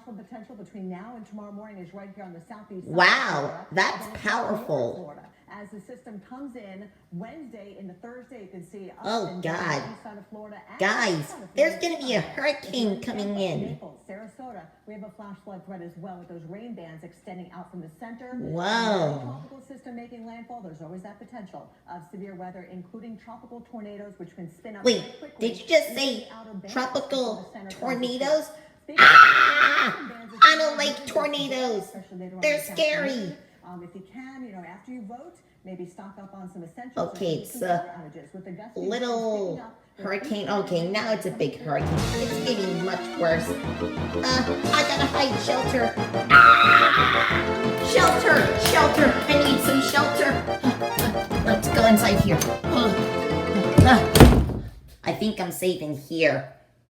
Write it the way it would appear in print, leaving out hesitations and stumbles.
flood potential between now and tomorrow morning is right here on the southeast side. Wow, that's powerful. Florida. As the system comes in Wednesday into Thursday, you can see up Oh, and God. down the east side of Florida. And Guys, the east side of there's Florida. going to be a hurricane coming in. Naples, Sarasota, we have a flash flood threat as well with those rain bands extending out from the center. Whoa. Tropical system making landfall. There's always that potential of severe weather, including tropical tornadoes, which can spin up Wait, very quickly. did you just into say the outer bands tropical of the center of the tornadoes? state. Ah! I don't like tornadoes. They're scary. If you can, after you vote, maybe stock up on some essentials. Okay, it's a little hurricane. Okay, now it's a big hurricane. It's getting much worse. I gotta hide, shelter. Ah! Shelter, shelter. I need some shelter. Let's go inside here. I think I'm safe in here.